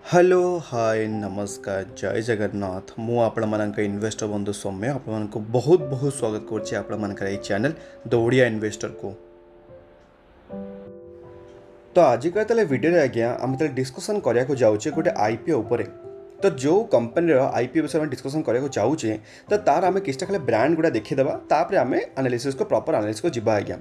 Hello hi नमस्कार जय जगन्नाथ मु आपण मानक इन्वेस्टर बंधु सौम्य आपण बहुत बहुत स्वागत करछि आपण मानकर ए चैनल द ओडिया इन्वेस्टर को। तो आज का वीडियो आज्ञा आम डिस्कसन करिया जाउछे गोटे आईपीओ उपरे। तो जो कंपनी आईपीओ विषय में डिस्कसन करिया जाउछे तो तार आम किछटा खाली ब्रांड गुड़ा देखिदेबा तापर आम एनालिसिस को प्रॉपर एनालिसिस को जिबा आज्ञा।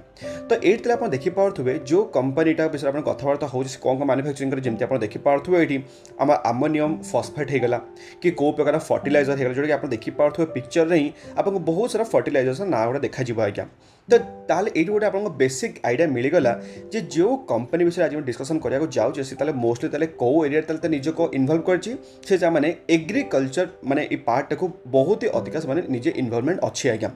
तो एट आप देखि पार्थुबे जो कंपनीटा विषय में कथबार्ता हो कौन कौन मैन्युफैक्चरिंग करे जमती आप देखि पार्थुबे एठी आम अमोनियम फॉस्फेट हो गला कि को प्रकार फर्टिलाइजर हो गला जोटा कि आप देखि पार्थुबे पिक्चर रे आपको बहुत सारा फर्टिलाइजर ना गुड़ा देखा जिबा आज्ञा। तो ताल ये गोटे आप बेसिक आइडिया मिलगला जे जो कंपनी विषय आज डिस्कसन करिया जाउछे से ताले मोस्टली ताले को एरिया ताले निज को इन्वॉल्व करछि से माने एग्रीकल्चर माने ई पार्ट को बहुत ही अधिक से माने निजे इन्वॉल्वमेंट अच्छी आज्ञा।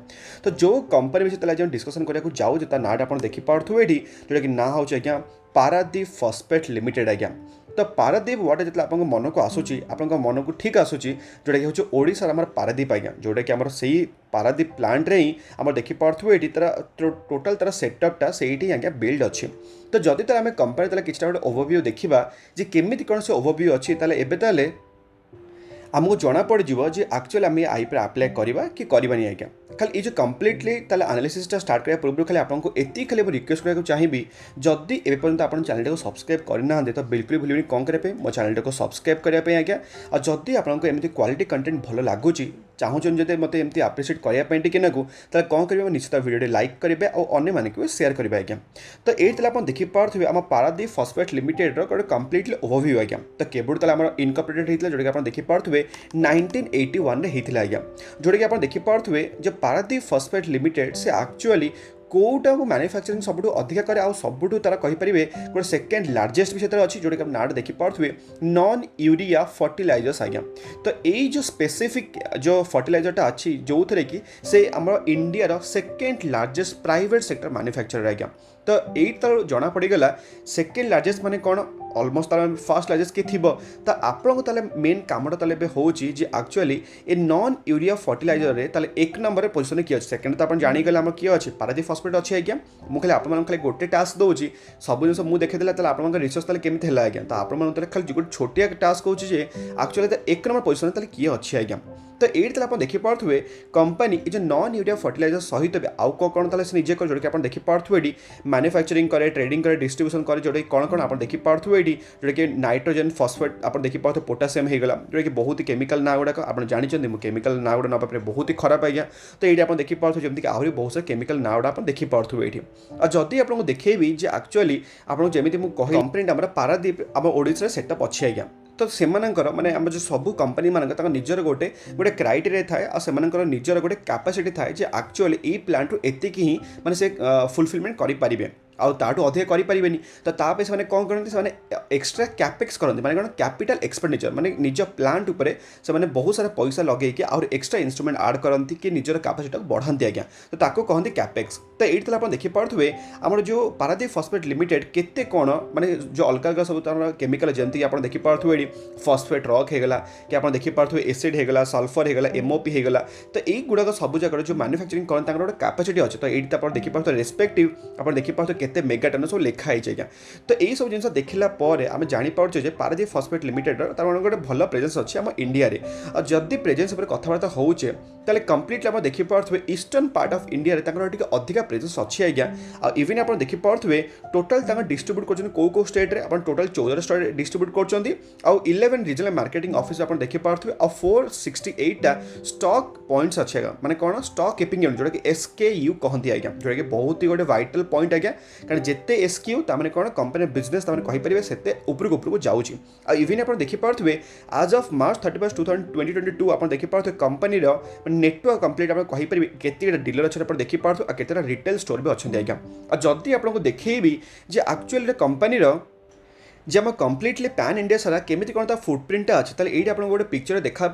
तो जो कंपनी विषय ताले आज डिस्कसन करिया जाउछे ता नाटा आप देखि पार्थुबे एठी जोटा कि ना होछ आज्ञा पारादीप फॉस्फेट लिमिटेड आज्ञा। तो पारादीप वाटर जो आप मन को आसूची आप मन को ठीक आसूची जोटा कि हूँ ओडिशार आम पारादीप आज्ञा जोटा कि आम से पारादीप प्लांट रे ही आम देखिपे ये टोटाल तार सेटअपटा से आज्ञा बिल्ड अच्छी। तो जदि तार आम कंपनी ताले किछटा गोटे ओवरव्यू देखा जे केमिति कौन से ओवरव्यू अच्छी ताले एबे ताले आमको जना पड़ जे एक्चुअली आम आईपी आप्लाय करवा कि करवानी आज्ञा। खाली ये जो कम्प्लीटली एनालिसिस स्टार्ट करने पूर्व खाली आपको एति खाली रिक्वेस्ट करने चाहिए जदि ए पर्यंत आप चैनल को सब्सक्राइब करना तो बिल्कुल भूल कौन करेंगे मो चैनल को सब्सक्राइब करने आज्ञा। और जदि आपको एमती क्वालिटी कंटेंट भल लगुच चाहूँ जब मत एमती आप्रिशिएट करने टिकेनाकू तो कौन करेंगे निश्चित वीडियो लाइक करेंगे और अन्य मानक भी शेयर करेंगे आज्ञा। तो ये आप देखिपे आम पारादीप फॉस्फेट लिमिटेड गोटे कम्प्लीटली ओवरव्यू आज्ञा। तो केबुल आम इनकॉर्पोरेटेड होता जोटा कि आप देखिपे 1981 रे होता आज्ञा जोटा कि आप देखिपे जो पारादीप फॉस्फेट लिमिटेड से एक्चुअली कोटा को मैन्युफैक्चरिंग सब अधिका करे आ सब तार कहींपर गोटे सेकेंड लार्जेस्ट भी अच्छी जोटा कि आप नाट देखिपे नॉन यूरिया फर्टिलाइजर्स आज्ञा। तो यही जो स्पेसिफिक जो फर्टिलाइजरटा अच्छी जो थे कि से आम India second largest private sector manufacturer आज्ञा। तो यही तर जना पड़गला सेकेंड लार्जेस्ट माने कौन अलमोस्ट तार फर्स्ट लार्जेस्ट किए थी तो आपको ताले मेन कामटा ताले होची जे actually a non urea fertiliser रे ताले एक नंबर पोजिशन किए अच्छे सेकेंड तो आप जानीगले आम किए अच्छे पारादीप फॉस्फेट अच्छे आज्ञा। मुझे आप खाली गोटे टास्क दूसरी सब जिन मुझे देखी आप रिसर्च ताले केमिति है आज्ञा। तो आप खाली गोटे छोटिया टास्क हो एक्चुअली एक नंबर पोजिशन ताले किए अच्छे आज्ञा। तो ये आप देखिपे कंपनी जो नॉन यूरिया फर्टिलाइजर सहित भी आउ कौन ताले से निजे कर जोटा कि आप देखिपे मैन्युफैक्चरिंग करे ट्रेडिंग करे डिस्ट्रीब्यूशन करे जोटा कि कौन कौन आप देखिपे जोटा कि नाइट्रोजन फॉस्फेट आप देखिपे पोटासियम होगा जोटा कि बहुत ही केमिकल ना गुड़ाक आप जानते केमिकल ना गुड़ा नापे बहुत ही खराब आज्ञा। तो ये आप देखिपे जमीक आहरी बहुत सारे केमिकल ना गुड़ा आप देखिपे ये और जदि आपको देखेबी जे एक्चुअली आपको जमी मुझे कह कंपनी आम पारादीप आम ओडिशा सेटअप अच्छी आज्ञा। तो से माने आम जो सब कंपनी मानक निजर गोटे गोटे क्राइटेरिया थाए और से निजर गोटे कैपेसिटी थाए जे एक्चुअली ये प्लांट रू एतिक ही माने से फुलफिलमेंट करें आउ ताठू अधिक करें। तो ताप से कौन करते से एक्सट्रा कैपेक्स करते माने कौन कैपिटल एक्सपेंडिचर माने निज प्लांट उपरे से माने बहुत सारा पैसा लगे कि और एक्सट्रा इंस्ट्रूमेंट आड करती कि निजर कैपेसिटी बढ़ाती आज्ञा। तो ताको कहते कैपेक्स। तो ये आप देखिपे आम जो पारादीप फॉस्फेट लिमिटेड केते कौन माने जो अलग अलग सब तार केमिकल जमती आप देखिपे फॉस्फेट रॉक होगा कि आप देखिपे एसिड होगा सल्फर होगा एमओपी होगा। तो यही गुड़ाक सब जगह जो मैन्युफैक्चरिंग करते गोटे कैपेसिटी अच्छे। तो ये आप देखिपे रेस्पेक्टिव आप देखिपे केते मेगाटन सब लिखाई आज्ञा। तो यही सब जिन देखला आम जापारे पारादीप फॉस्फेट लिमिटेड तार गोटे भल प्रेजेंस अच्छी आम इंडिया रे। और जदि प्रेजेंस उपर कथबार्ता होचे ताले कंप्लीटली आप देखिपे ईस्टर्न पार्ट ऑफ इंडिया रे तांकर अधिका प्रेजेंस अच्छी आज्ञा। और इवन आप देखिपे टोटाल डिस्ट्रीब्यूट कर को स्टेट रे टोटाल 14 स्टेट डिस्ट्रीब्यूट कर 11 रीजनल मार्केटिंग ऑफिस आप देखिपे और 468 स्टॉक पॉइंट्स अच्छे माने कौन स्टॉक कीपिंग यूनिट जोटा कि SKU कहती आज्ञा जोटा कि बहुत ही गोटे वाइटल पॉइंट आज्ञा। कारण जिते SKU ताने कौन कंपनी बिजनेस ताने कहींपर से उपरक उपरक जाऊँगी। इवन आप देखिपे आज ऑफ मार्च 31 2022 आप देखिपे कंपनी नेटवर्क कंप्लीट आप कहींपर केते डीलर अच्छे आप देखिपे और केते रिटेल स्टोर भी अच्छे आज्ञा। और जदि आपको देखेबी जे एक्चुअली कंपनी जे आम कम्प्लीटली पैन इंडिया सारा केमिति कौन फुटप्रिंटा अच्छे ताले ये आप गोटे पिक्चर देखा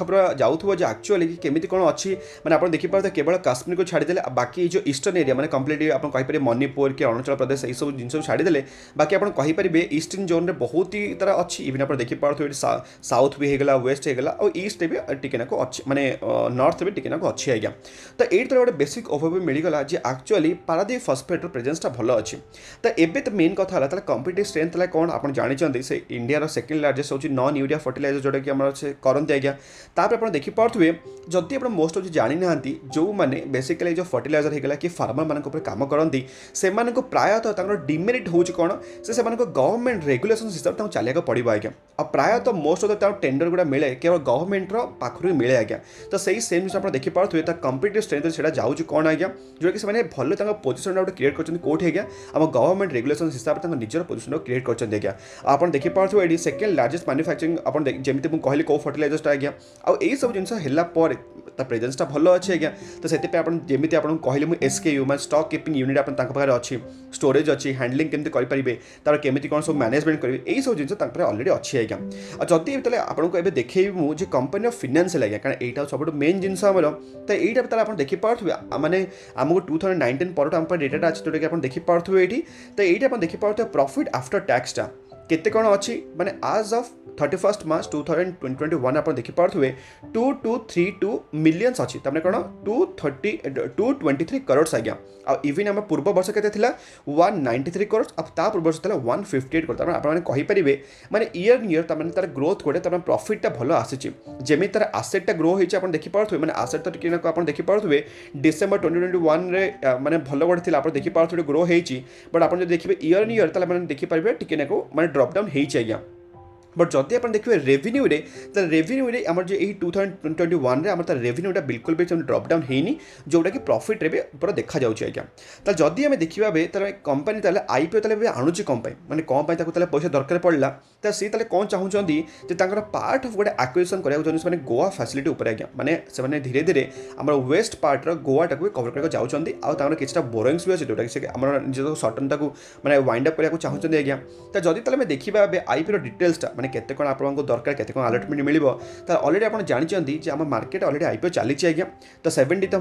पूरा जाऊँ जे एक्चुअली केमिति कौन अच्छी माने आप देखिपे केवल काश्मीर को छाड़ीदे बाकी जो ईस्टर्न एरिया माने कम्प्लीटली आप कहींपर मणिपुर कि अरुणाचल प्रदेश यही सब जिन छाड़ीदे बाकी आप कहींपर ईस्टर्न जोन में बहुत ही तरह अच्छी। इवन आप देखिपे साउथ भी होगा वेस्ट होगा और ईस्ट भी टिकेनाक अच्छी माने नॉर्थ भी टिकेनाक अच्छी आज्ञा। तो ये गोटे बेसिक ओवरव्यू मिलगला जे एक्चुअली पारादीप फॉस्फेट प्रेजेंसटा भल अच्छी। तो एबे तो मेन कथा है कम्पिटिटिव स्ट्रेंथ कौन आप जानते से इंडिया सेकेंड लार्जेस्ट होची नॉन यूरिया फर्टिलाइजर जोटा कि आम से करते आज्ञा तापर आप देखिपे जदि आप मोस्ट ऑफ जानी ना जो मैंने बेसिकली जो फर्टिलाइजर होगा कि फार्मर मान काम करती से प्रायतः डिमेरिट हो कौन से गवर्नमेंट रेगुलेशन हिसाब से चलिया पड़ो आज्ञा आ प्रायतः मोस्ट ऑफ द टेंडर गुड़ा मिले केवल गवर्नमेंट पाखर मिले आज्ञा तो सही सेम जिन आप देखिपे कंपिटेटिव स्ट्रेंथ से जाऊँगी कौन आज्ञा जोटा कि भल पोजिशन गोटे क्रिएट कर कौटे आज्ञा आम गवर्नमेंट रेगुलेशन हिसाब से निजर पोजिशन क्रिएट कर आज्ञा आप देखिपे ये सेकेंड लार्जेस्ट मैन्युफैक्चरिंग आप जमी मुझे कहली कौ फर्टिलाइजरटा आज्ञा आउ सब जिन है प्रेजेंसटा भल अच्छे आज्ञा तो से जमी आपको कहली मुझे एसकेयू मैं स्टॉक कीपिंग यूनिट पाखे अच्छी स्टोरेज अच्छी हैंडलिंग केमती करेंगे तार केमी कौन सब मैनेजमेंट करेंगे यही सब जिन अलरेडी अच्छी आज्ञा जदि आपको देखिए मुझे कंपनी फिनान्शियल आज्ञा कारण यहाँ सब मेन जिन तो यहाँ आप देखिपे मैंने आमको 2019 पर आम डेटा अच्छी जोटा कि आप देखिपे ये तो ये आप देखिपे प्रॉफिट आफ्टर टैक्सटा केते कौन अच्छी माने आज ऑफ 31 मार्च 2021 आप देखिपे 2232 मिलियंस अच्छी तमें कौन 223 करोड़ आज्ञा इवन आम पूर्व वर्ष के 193 करोड़ अब ता पूर्व वर्ष 158 करोड़ आपरे माने ईयर नियर तमें तार ग्रोथ गोटे तमें प्रॉफिटा भल आसी जमी तार आसेटा ग्रो होती आप देखिपे मैंने आसेट तो टी आप देखिपे डिसेम्बर 2021 रे माने भल गोटे आप देखिपे ग्रो होती बट आप देखिए ईयर नियर मैंने देखिपारे टी माने ड्रप डाउन हो बट जदि आप देखिए रेवेन्यू रे आम जो 2021 आम रेवेन्यूटा बिल्कुल भी ड्रप डाउन होनी जोटा कि प्रॉफिट रे भी पूरा देखा जाऊँगी आज्ञा तो जदि आम देखा कंपनी आईपीओ आणुची कौन माने कौन पैसा दरकार पड़ा तो सी कौन चाहूँगी पार्ट ऑफ गोटे एक्विजिशन कराने गोवा फैसिलिटी उपर आज्ञा माने से धीरे धीरे आम वेस्ट पार्टर गोवाटा को कवर करके जाऊँगी आर किसी बोरिंग्स भी अच्छे जोटा कि निज सर्टनटा को मैंने वाइंड अप करने चाहूँगी आज्ञा तो जदि देखा आईपीओ डिटेल्सटा मैंने केते कौन आपको दरकार केते कौन अलॉटमेंट मिल ऑलरेडी आप जानते जे आम मार्केट ऑलरेडी आईपीओ चली आज्ञा तो 70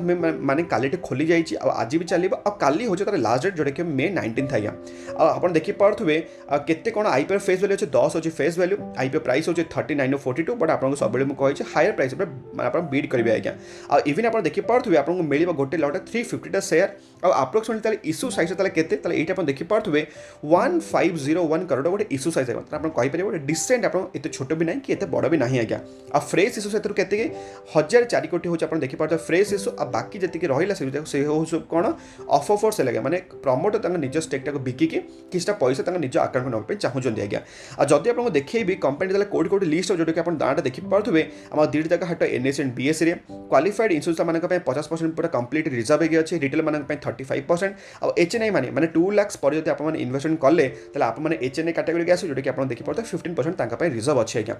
माने काली खोली जाइए आज भी चलो आ काली हो तार लास्ट डेट जोटा कि May 19 आज्ञा आप देखिपे केते कौन आईपीओ फेस वैल्यू अच्छे 10 अच्छे फेस वैल्यू आईपीओ प्राइस हो 3942 बट आपको सब मुझे हायर प्राइस आप बीट करेंगे आज्ञा आ इवन आप देखिपे आपको मिल गोटे लट 350 शेयर और अप्रोक्सीमेटली इश्यू साइज ये आप देखिपे 1501 करोड़ गोटे इश्यू साइज आप कहींपर गोटे डिसेंट आप छोट भी ना कि बड़ भी ना आज्ञा आ फ्रेश इश्यू से 1004 कोटी हो देखिपे फ्रेश इश्यू आ बाकी जी रहा से हूँ कौन ऑफर फॉर सेल आज्ञा माने प्रमोटर निज स्टेकटा को बिकिकी किसी पैसा निज आकाउंट को नापी चाहूँगी आज्ञा आ जदि आपको देखी कंपनी कौटी कौटी लिस्ट जोटा कि आप दाँटा देखिपे आम दुईटा जाक हाट एनएस एंड बीएस क्वालिफाइड इन्शुरांस मान 50% पूरा कंप्लीट रिजर्व हो अच्छे रिटेल मान 35% और एचएनआई माने 2 लाख पर जब आप इन्वेस्टमेंट कले आप एचएनआई कैटेगोरी आस जोटा कि आप देखिपे 15% रिजर्व अच्छे आज्ञा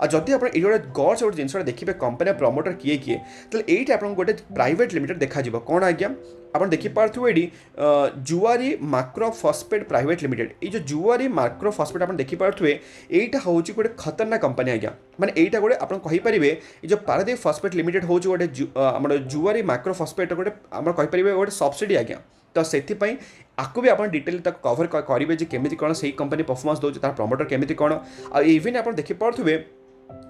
आ जदि आप ये गॉड्स गोटे जिन देखिए कंपनी प्रमोटर किए किए तो ये आपको गोटे प्राइवेट लिमिटेड देखा कौन आज्ञा आप देखिपे ये जुआरी माक्रो फॉस्फेट प्राइवेट लिमिटेड ये जुआरी माक्रो फॉस्फेट आप देखिपे यहाँ हूँ गोटे खतरनाक कंपनी आज्ञा माने यहाँ गोटे आप कहींपर ये जो पारादीप फॉस्फेट लिमिटेड हूँ गोटे जुआरी माक्रो फॉस्फेट गोटे आम कहींपर गोटे सब्सिडी आज्ञा तो से आपको भी आप डिटेल कवर करेंगे केमी कौन से कंपनी परफॉर्मेंस दूसरी तार प्रमोटर केमी कौन आ इवन आप देखिपे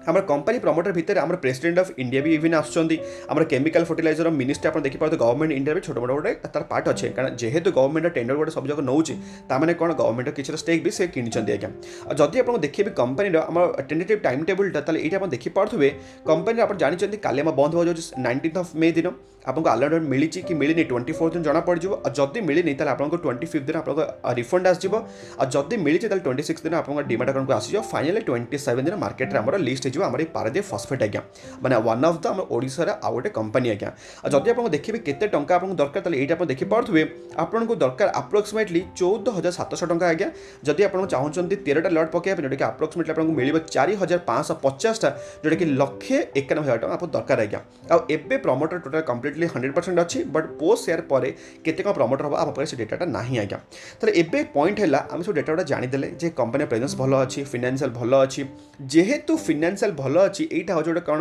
आम कंपनी प्रमोटर भितर आम प्रेसिडेंट ऑफ इंडिया भी इवन आम केमिकल फर्टिलाइजर मिनिस्ट्री आप देखिए गवर्नमेंट इंडिया भी छोट मोट गोटे तार पार्ट अच्छे कारण जेहेतु गवर्नमेंट टेंडर गोटे सब जगह नौ ताने कौन गवर्नमेंट किसी स्टेक भी से किनी आज्ञा जदि आप देखिए कंपनी आम टेंटेटिव टाइम टेबुलटा ये आप देखिपे कंपनी आप जानते काली आम बंद हो 19 May दिन आपको अलॉटमेंट मिली कि मिलनी 24 दिन जना पड़ जाए जदि मिलनी आपको 25 दिन आपको रिफंड आसो जदि मिली 26 दिन आप डिमाट अकाउंट को आसीज फाइनाली 27 दिन मार्केट में आम लिस्ट हो पारादीप फॉस्फेट आज्ञा माने वन ऑफ द ओडिशार आउ गोटे कंपनी आज्ञा जदि आप देखिए केते टंका आपको दरकार ये आप देखिपे आपको दरकार अप्रोक्सीमेटली 14,700 टंका आज्ञा जदि आप चाहते 13टा लट पकड़ जोटा कि अप्रोक्सीमेटली आपको मिल 4,550टा जोटा कि 191,000 टका आपको दरकार आज्ञा आबे प्रमोटर टोटाल कंप्लीटली 100% अच्छी बट पोस्ट शेयर पर केते कौन प्रमोटर हम आप से डेटा ना आज्ञा तो एबे पॉइंट है आम सब डेटा जानीदे जे कंपनी प्रेजेंस भल अच्छी फिनान्शियल भल अच्छी जेहेतु फिनान्शियल ଫିନାନ୍ସିଆଲ ଭଲ ଅଛି ଏଇଟା ହେଉଛି ଗୋଟେ କ'ଣ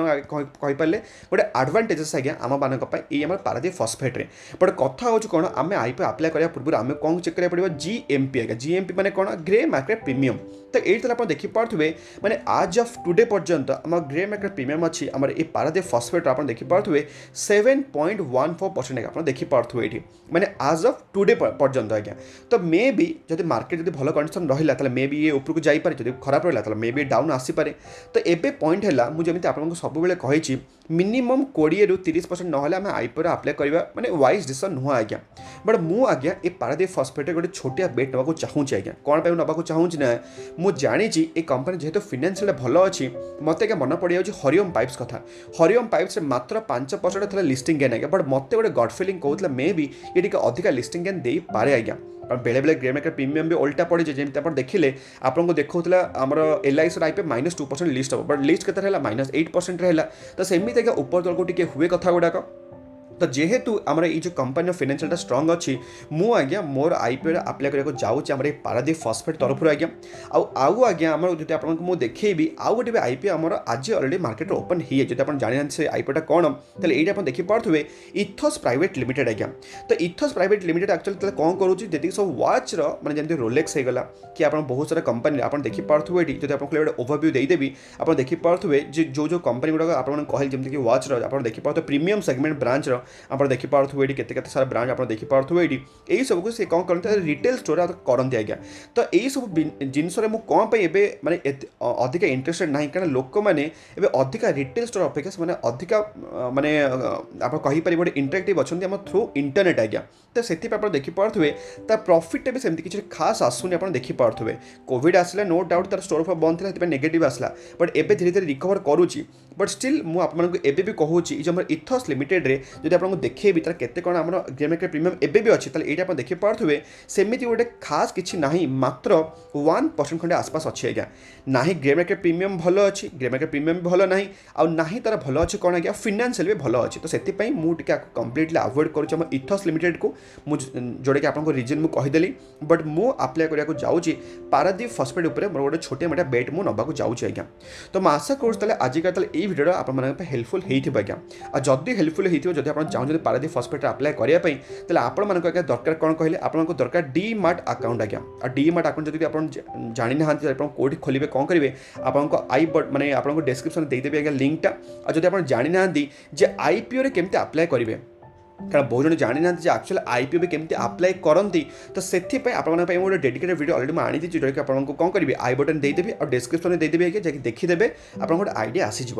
କହିପାରିଲେ ଗୋଟେ ଆଡ଼ଭାଣ୍ଟେଜେସ୍ ଆଜ୍ଞା ଆମମାନଙ୍କ ପାଇଁ ଏଇ ଆମର ପାରାଦୀପ ଫସ୍ଫେଟ୍ରେ। ବଟ୍ କଥା ହେଉଛି କ'ଣ ଆମେ ଆଇପିଓ ଆପ୍ଲାଏ କରିବା ପୂର୍ବରୁ ଆମେ କ'ଣ ଚେକ୍ କରିବାକୁ ପଡ଼ିବ GMP ଆଜ୍ଞା। GMP ମାନେ କ'ଣ ଗ୍ରେ ମାର୍କେଟ ପ୍ରିମିୟମ୍। ତ ଏଇଠି ଆପଣ ଦେଖିପାରୁଥିବେ ମାନେ ଆଜ୍ ଅଫ୍ ଟୁଡେ ପର୍ଯ୍ୟନ୍ତ ଆମ ଗ୍ରେ ମାର୍କେଟ ପ୍ରିମିୟମ୍ ଅଛି ଆମର এই ପାରାଦୀପ ଫସ୍ଫେଟ୍ର ଆପଣ ଦେଖିପାରୁଥିବେ 7.14% ଆଜ୍ଞା ଆପଣ ଦେଖିପାରୁଥିବେ ଏଇଠି ମାନେ ଆଜ୍ ଅଫ୍ ଟୁଡେ ପର୍ଯ୍ୟନ୍ତ ଆଜ୍ଞା। ତ ମେ ବି ଯଦି ମାର୍କେଟ ଯଦି ଭଲ କଣ୍ଡିସନ୍ ରହିଲା ତାହେଲେ ମେ ବି ଇଏ ଉପରକୁ ଯାଇପାରେ, ଯଦି ଖରାପ ରହିଲା ତାହେଲେ ମେ ବି ଡାଉନ୍ ଆସିପାରେ। ତ ଏବେ ପଏଣ୍ଟ ହେଲା ମୁଁ ଯେମିତି ଆପଣଙ୍କୁ ସବୁବେଳେ କହିଛି ମିନିମମ୍ 20ରୁ 30% ନହେଲେ ଆମେ ଆଇପିଓରେ ଆପ୍ଲାଏ କରିବା ମାନେ ୱାଇଜ୍ ଡିସିସନ୍ ନୁହଁ ଆଜ୍ଞା। ବଟ୍ ମୁଁ ଆଜ୍ଞା ଏ ପାରାଦୀପ ଫସ୍ଫେଟ୍ରେ ଗୋଟେ ଛୋଟିଆ ବେଟ୍ ନେବାକୁ ଚାହୁଁଛି ଆଜ୍ଞା। କ'ଣ ପାଇଁ ନେବାକୁ ଚାହୁଁଛି ନା ମୁଁ ଜାଣିଛି ଏ କମ୍ପାନୀ ଯେହେତୁ ଫିନାନ୍ସିଆଲ ଭଲ ଅଛି ମୋତେ ଆଜ୍ଞା ମନେ ପଡ଼ିଯାଉଛି ହରିଓମ ପାଇପ୍ସ କଥା। ହରିଓମ ପାଇପ୍ସରେ ମାତ୍ର 5% ଥିଲା ଲିଷ୍ଟିଂ ଗେନ୍ ଆଜ୍ଞା। ବଟ୍ ମୋତେ ଗୋଟେ ଗଡ୍ ଫିଲିଂ କହୁଥିଲା ମେ ବି ଏ ଟିକେ ଅଧିକା ଲିଷ୍ଟିଂ ଗେନ୍ ଦେଇପାରେ ଆଜ୍ଞା। କାରଣ ବେଳେବେଳେ ଗ୍ରେ ମାର୍କେଟ ପ୍ରିମିୟମ୍ ବି ଓଲ୍ଟା ପଡ଼ିଛି ଯେମିତି ଆପଣ ଦେଖିଲେ ଆପଣଙ୍କୁ ଦେଖାଉଥିଲା ଆମର LICର ଆଇପିଓ -2% ଲିଷ୍ଟ ହେବ ବଟ୍ ଲିଷ୍ଟ କେତେ ହେଲା -8% ହେଲା। ତ ସେମିତି ଆଜ୍ଞା ଉପର ତଳକୁ ଟିକେ ହୁଏ କଥା ଗୁଡ଼ାକ। ତ ଯେହେତୁ ଆମର ଏଇ ଯେଉଁ କମ୍ପାନୀର ଫିନାନ୍ସିଆଲଟା ଷ୍ଟ୍ରଙ୍ଗ ଅଛି ମୁଁ ଆଜ୍ଞା ମୋର ଆଇପିଓରେ ଆପ୍ଲାଏ କରିବାକୁ ଯାଉଛି ଆମର এই ପାରାଦୀପ ଫସ୍ଫେଟ୍ ତରଫରୁ ଆଜ୍ଞା। ଆଉ ଆଜ୍ଞା ଆମର ଯଦି ଆପଣଙ୍କୁ ମୁଁ ଦେଖେଇବି ଆଉ ଗୋଟେ ବି ଆଇପିଓ ଆମର ଆଜି ଅଲରେଡ଼ି ମାର୍କେଟରେ ଓପନ୍ ହେଇଯାଇଛି। ଯଦି ଆପଣ ଜାଣିନାହାନ୍ତି ସେ ଆଇପିଓଟା କ'ଣ ତାହେଲେ ଏଇଟା ଆପଣ ଦେଖିପାରୁଥିବେ ଇଥସ୍ ପ୍ରାଇଭେଟ୍ ଲିମିଟେଡ୍ ଆଜ୍ଞା। ତ ଇଥସ୍ ପ୍ରାଇଭେଟ୍ ଲିମିଟେଡ୍ ଆକ୍ଚୁଆଲି ତାହେଲେ କ'ଣ କରୁଛି ଯେତିକି ସବୁ ୱାଚ୍ର ମାନେ ଯେମିତି ରୋଲେକ୍ସ ହେଇଗଲା କି ଆପଣ ବହୁତ ସାରା କମ୍ପାନୀ ଆପଣ ଦେଖିପାରୁଥିବେ ଏଠି ଯଦି ଆପଣଙ୍କୁ ଗୋଟେ ଓଭରଭ୍ୟୁ ଦେଇଦେବି ଆପଣ ଦେଖିପାରୁଥିବେ ଯେ ଯେଉଁ କମ୍ପାନୀ ଗୁଡ଼ାକ ଆପଣଙ୍କୁ କହିଲେ ଯେମିତିକି ୱାଚ୍ର ଆପଣ ଦେଖିପାରୁଥିବେ ପ୍ରିମିୟମ୍ ସେଗମେଣ୍ଟ ବ୍ରାଞ୍ଚର ଆପଣ ଦେଖିପାରୁଥିବେ ଏଠି କେତେ କେତେ ସାରା ବ୍ରାଞ୍ଚ ଆପଣ ଦେଖିପାରୁଥିବେ ଏଠି ଏଇସବୁକୁ ସେ କ'ଣ କରନ୍ତି ରିଟେଲ୍ ଷ୍ଟୋର୍ କରନ୍ତି ଆଜ୍ଞା। ତ ଏଇସବୁ ଜିନିଷରେ ମୁଁ କ'ଣ ପାଇଁ ଏବେ ମାନେ ଅଧିକା ଇଣ୍ଟରେଷ୍ଟେଡ୍ ନାହିଁ କାରଣ ଲୋକମାନେ ଏବେ ଅଧିକା ରିଟେଲ୍ ଷ୍ଟୋର୍ ଅପେକ୍ଷା ସେମାନେ ଅଧିକା ମାନେ ଆପଣ କହିପାରିବେ ଗୋଟେ ଇଣ୍ଟରାକ୍ଟିଭ୍ ଅଛନ୍ତି ଆମ ଥ୍ରୁ ଇଣ୍ଟରନେଟ୍ ଆଜ୍ଞା। ତ ସେଥିପାଇଁ ଆପଣ ଦେଖିପାରୁଥିବେ ତା ପ୍ରଫିଟ୍ଟା ବି ସେମିତି କିଛି ଖାସ୍ ଆସୁନି ଆପଣ ଦେଖିପାରୁଥିବେ। କୋଭିଡ୍ ଆସିଲା ନୋ ଡାଉଟ୍ ତାର ଷ୍ଟୋର୍ ବନ୍ଦ ଥିଲା ସେଥିପାଇଁ ନେଗେଟିଭ୍ ଆସିଲା ବଟ୍ ଏବେ ଧୀରେ ଧୀରେ ରିକଭର୍ କରୁଛି। ବଟ୍ ଷ୍ଟିଲ୍ ମୁଁ ଆପଣମାନଙ୍କୁ ଏବେ ବି କହୁଛି ଏ ଯେଉଁ ଆମର ଇଥସ୍ ଲିମିଟେଡ଼୍ରେ ଯଦି ଆପଣଙ୍କୁ ଦେଖେଇବି ତାର କେତେ କ'ଣ ଆମର ଗ୍ରେ ମାର୍କେଟ ପ୍ରିମିୟମ୍ ଏବେ ବି ଅଛି ତାହେଲେ ଏଇଟା ଆପଣ ଦେଖିପାରୁଥିବେ ସେମିତି ଗୋଟେ ଖାସ୍ କିଛି ନାହିଁ ମାତ୍ର 1% ଖଣ୍ଡେ ଆସପାସ ଅଛି ଆଜ୍ଞା। ନାହିଁ ଗ୍ରେ ମାର୍କେଟ ପ୍ରିମିୟମ୍ ଭଲ ଅଛି ଗ୍ରେ ମାର୍କେଟ ପ୍ରିମିୟମ୍ ଭଲ ନାହିଁ ଆଉ ନାହିଁ ତାର ଭଲ ଅଛି କ'ଣ ଆଜ୍ଞା ଫିନାନ୍ସିଆଲ ବି ଭଲ ଅଛି। ତ ସେଥିପାଇଁ ମୁଁ ଟିକେ କମ୍ପ୍ଲିଟଲି ଆଭଏଡ଼ କରୁଛି ଆମ ଇଥସ୍ ଲିମିଟେଡ଼କୁ ମୁଁ ଯେଉଁଟାକି ଆପଣଙ୍କ ରିଜନ୍ ମୁଁ କହିଦେଲି। ବଟ୍ ମୁଁ ଆପ୍ଲାଏ କରିବାକୁ ଯାଉଛି ପାରାଦୀପ ଫସ୍ଫେଟ୍ ଉପରେ ମୋର ଗୋଟେ ଛୋଟିଆ ମୋଟିଆ ବେଟ୍ ମୁଁ ନେବାକୁ ଯାଉଛି ଆଜ୍ଞା। ତ ମୁଁ ଆଶା କରୁଛି ତାହେଲେ ଆଜିକା ତାହେଲେ ଏଇ ଭିଡ଼ିଓଟା ଆପଣମାନଙ୍କ ପାଇଁ ହେଲ୍ପଫୁଲ୍ ହେଇଥିବ ଆଜ୍ଞା। ଆଉ ଯଦି ହେଲ୍ପଫୁଲ୍ ହେଇଥିବ ଯଦି ଆପଣ ଚାହୁଁଛନ୍ତି ପାରାଦୀପ ଫସ୍ଫେଟ୍ରେ ଆପ୍ଲାଏ କରିବା ପାଇଁ ତାହେଲେ ଆପଣମାନଙ୍କୁ ଆଜ୍ଞା ଦରକାର କ'ଣ କହିଲେ ଆପଣଙ୍କୁ ଦରକାର ଡିମାର୍ଟ ଆକାଉଣ୍ଟ ଆଜ୍ଞା। ଆଉ ଡିମାର୍ଟ ଆକାଉଣ୍ଟ ଯଦି ଆପଣ ଜାଣିନାହାନ୍ତି ଆପଣ କେଉଁଠି ଖୋଲିବେ କ'ଣ କରିବେ ଆପଣଙ୍କ ମାନେ ଆପଣଙ୍କୁ ଡେସ୍କ୍ରିପ୍ସନ୍ରେ ଦେଇଦେବି ଆଜ୍ଞା ଲିଙ୍କଟା। ଆଉ ଯଦି ଆପଣ ଜାଣିନାହାନ୍ତି ଯେ ଆଇପିଓରେ କେମିତି ଆପ୍ଲାଏ କରିବେ କାରଣ ବହୁତ ଜଣ ଜାଣିନାହାନ୍ତି ଯେ ଆକ୍ଚୁଆଲି ଆଇପିଓ ବି କେମିତି ଆପ୍ଲାଏ କରନ୍ତି ତ ସେଥିପାଇଁ ଆପଣମାନଙ୍କ ପାଇଁ ଗୋଟେ ଡେଡିକେଟେଡ୍ ଭିଡ଼ିଓ ଅଲରେଡ଼ି ମୁଁ ଆଣିଦେଇଛି ଯେଉଁଟାକି ଆପଣଙ୍କୁ କ'ଣ କରିବି ଆଇ ବଟନ୍ ଦେଇଦେବି ଆଉ ଡେସ୍କ୍ରିପ୍ସନ୍ରେ ଦେଇଦେବି ଆଜ୍ଞା ଯାଇକି ଦେଖିଦେବେ ଆପଣଙ୍କୁ ଗୋଟେ ଆଇଡ଼ିଆ ଆସିଯିବ।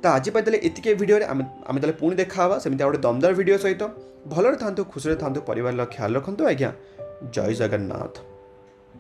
ତ ଆଜି ପାଇଁ ତାହେଲେ ଏତିକି ଭିଡ଼ିଓରେ ଆମେ ତାହେଲେ ପୁଣି ଦେଖା ହେବା ସେମିତି ଆଉ ଗୋଟେ ଦମଦାର ଭିଡ଼ିଓ ସହିତ। ଭଲରେ ଥାନ୍ତୁ ଖୁସିରେ ଥାନ୍ତୁ ପରିବାରର ଖ୍ୟାଲ ରଖନ୍ତୁ ଆଜ୍ଞା। ଜୟ ଜଗନ୍ନାଥ।